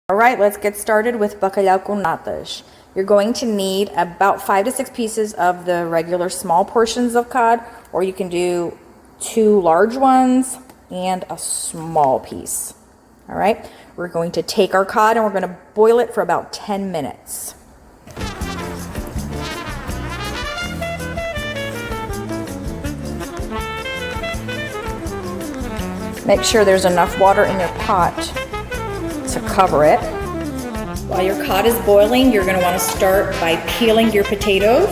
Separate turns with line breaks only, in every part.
All right, let's get started with Bacalhau Com Natas. You're going to need about 5 to 6 pieces of the regular small portions of cod, or you can do 2 large ones and a small piece. All right, we're going to take our cod and we're going to boil it for about 10 minutes. Make sure there's enough water in your pot to cover it. While your cod is boiling, you're going to want to start by peeling your potatoes.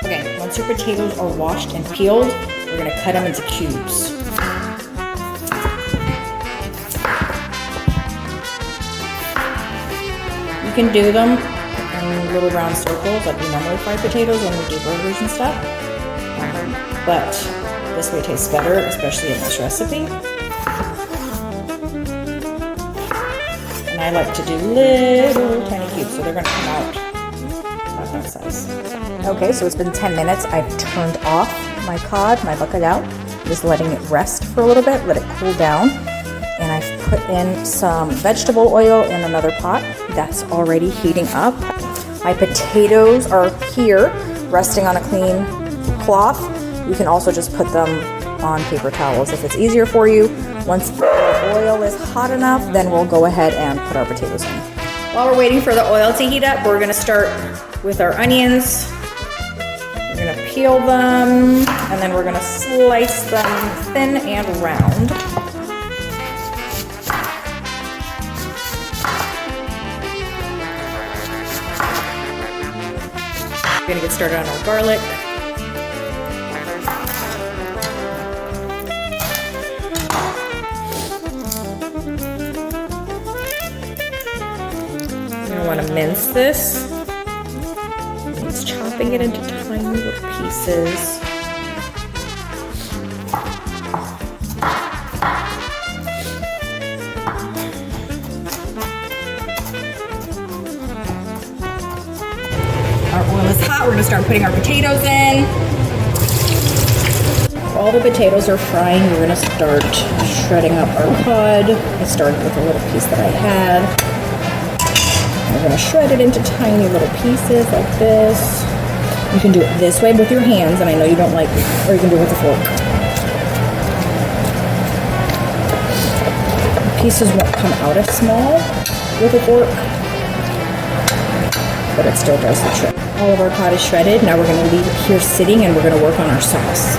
Okay, once your potatoes are washed and peeled, we're going to cut them into cubes. You can do them in little round circles like we normally fry potatoes when we do burgers and stuff. But this way tastes better, especially in this recipe. And I like to do little tiny cubes, so they're going to come out about that size. Okay, so it's been 10 minutes. I've turned off my cod, my bacalhau, just letting it rest for a little bit, let it cool down. And I've put in some vegetable oil in another pot that's already heating up. My potatoes are here, resting on a clean cloth. You can also just put them on paper towels if it's easier for you. Once the oil is hot enough, then we'll go ahead and put our potatoes in. While we're waiting for the oil to heat up, we're gonna start with our onions. We're gonna peel them, and then we're gonna slice them thin and round. We're gonna get started on our garlic. You're gonna wanna mince this. It's chopping it into tiny little pieces. Our oil is hot, we're gonna start putting our potatoes in. While the potatoes are frying, we're gonna start shredding up our cod. I started with a little piece that I had. We're gonna shred it into tiny little pieces like this. You can do it this way with your hands, and I know you don't like it, or you can do it with a fork. The pieces won't come out as small with a fork, but it still does the trick. All of our cod is shredded. Now we're going to leave it here sitting, and we're going to work on our sauce.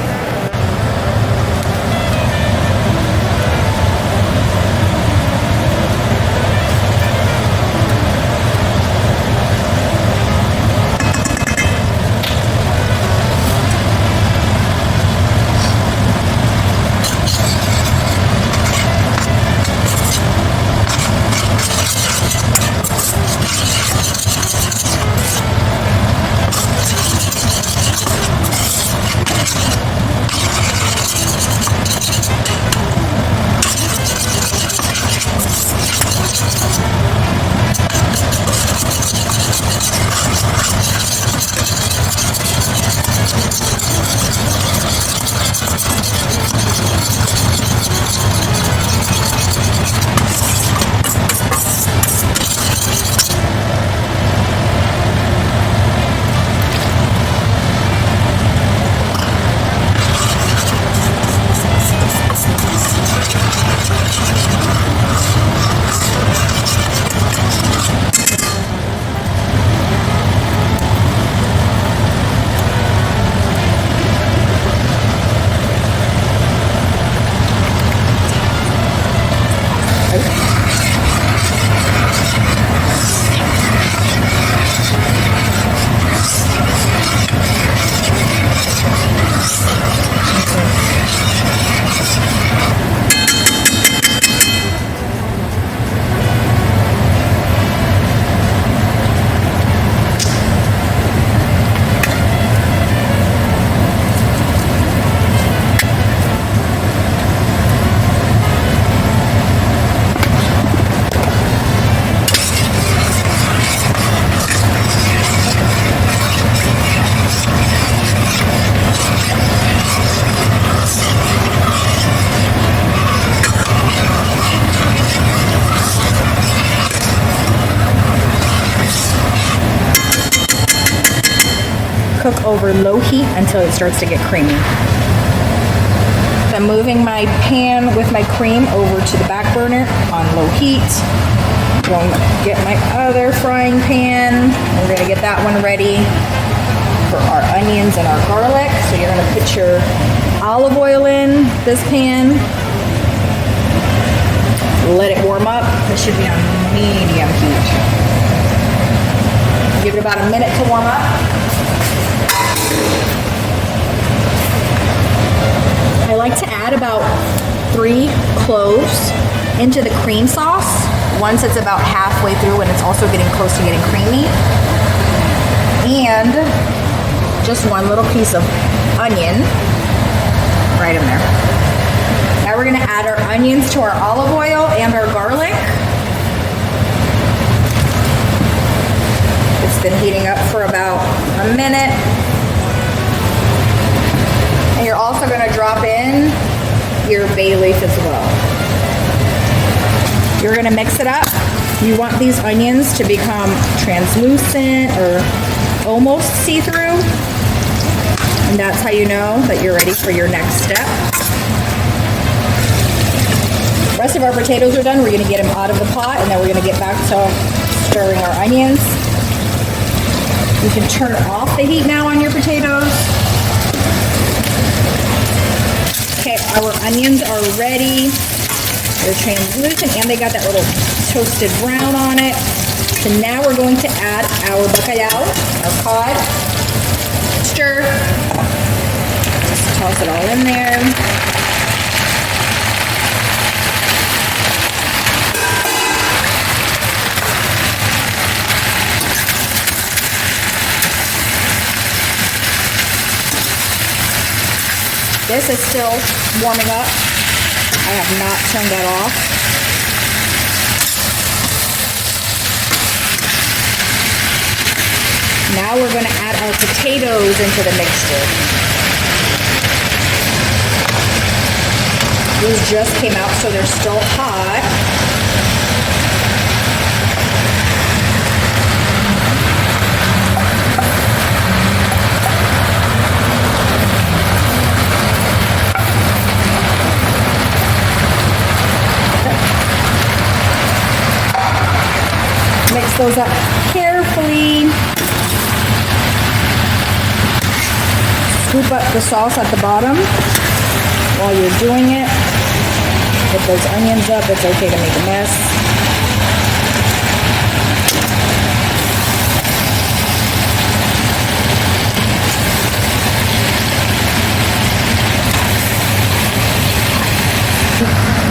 cook over low heat until it starts to get creamy. So I'm moving my pan with my cream over to the back burner on low heat. Going to get my other frying pan. We're going to get that one ready for our onions and our garlic. So you're going to put your olive oil in this pan. Let it warm up. This should be on medium heat. Give it about a minute to warm up. I like to add about 3 cloves into the cream sauce once it's about halfway through and it's also getting close to getting creamy. And just 1 little piece of onion right in there. Now we're gonna add our onions to our olive oil and our garlic. It's been heating up for about a minute. And you're also gonna drop in your bay leaf as well. You're gonna mix it up. You want these onions to become translucent or almost see-through. And that's how you know that you're ready for your next step. The rest of our potatoes are done. We're gonna get them out of the pot and then we're gonna get back to stirring our onions. You can turn off the heat now on your potatoes. Okay, our onions are ready. They're translucent and they got that little toasted brown on it. So now we're going to add our bacalhau, our cod. Stir. Just toss it all in there. This is still warming up. I have not turned that off. Now we're going to add our potatoes into the mixture. These just came out, so they're still hot. Mix those up carefully. Scoop up the sauce at the bottom while you're doing it. Get those onions up. It's okay to make a mess.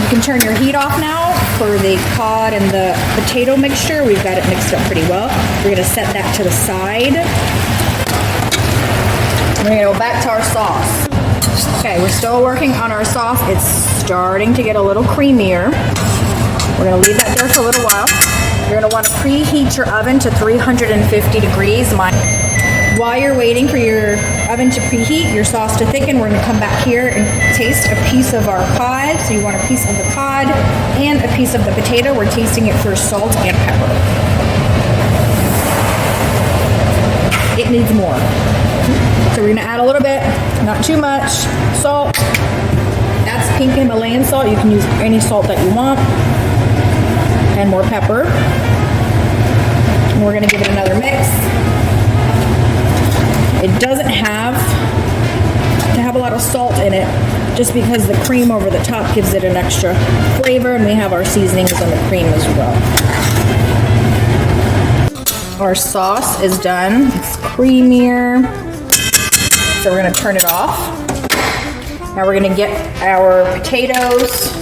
You can turn your heat off now for the cod and the potato mixture. We've got it mixed up pretty well. We're going to set that to the side. We're going to go back to our sauce. Okay, we're still working on our sauce. It's starting to get a little creamier. We're going to leave that there for a little while. You're going to want to preheat your oven to 350 degrees. While you're waiting for your oven to preheat, your sauce to thicken, we're going to come back here and taste a piece of our cod. So you want a piece of the cod and a piece of the potato. We're tasting it for salt and pepper. It needs more. So we're going to add a little bit, not too much, salt. That's pink Himalayan salt. You can use any salt that you want. And more pepper. And we're going to give it another mix. It doesn't have to have a lot of salt in it just because the cream over the top gives it an extra flavor, and we have our seasonings on the cream as well. Our sauce is done. It's creamier. So we're going to turn it off. Now we're going to get our potatoes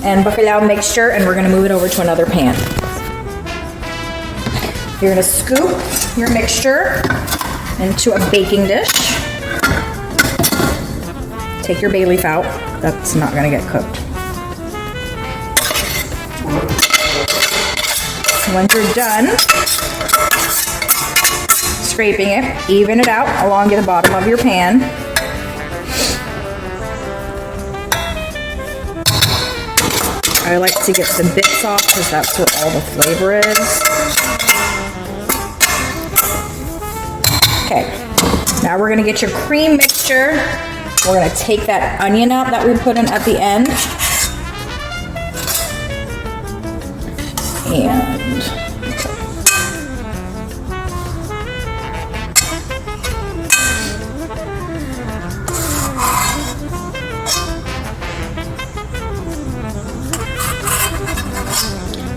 and bacalhau mixture and we're going to move it over to another pan. You're going to scoop your mixture into a baking dish. Take your bay leaf out. That's not going to get cooked. So when you're done scraping it, even it out along the bottom of your pan. I like to get some bits off because that's where all the flavor is. Okay, Now we're gonna get your cream mixture. We're gonna take that onion out that we put in at the end. And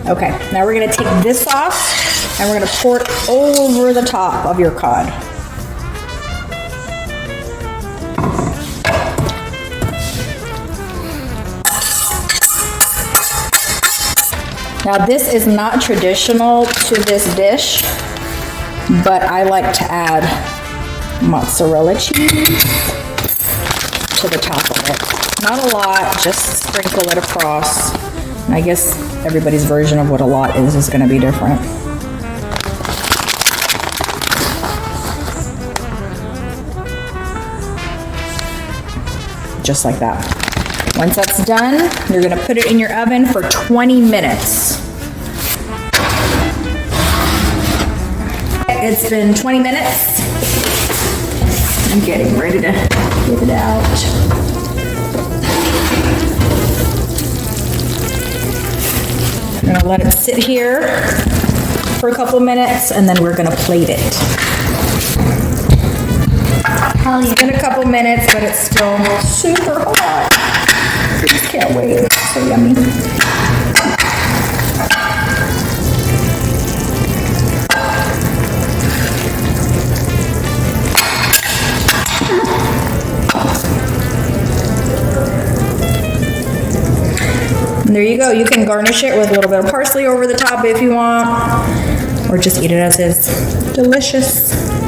okay, now we're gonna take this off and we're gonna pour it over the top of your cod. Now this is not traditional to this dish, but I like to add mozzarella cheese to the top of it. Not a lot, just sprinkle it across. I guess everybody's version of what a lot is going to be different. Just like that. Once that's done, you're going to put it in your oven for 20 minutes. It's been 20 minutes. I'm getting ready to get it out. We're gonna let it sit here for a couple minutes and then we're gonna plate it. It's been a couple minutes, but it's still super hot. I just can't wait. It's so yummy. And there you go. You can garnish it with a little bit of parsley over the top if you want, or just eat it as is. Delicious.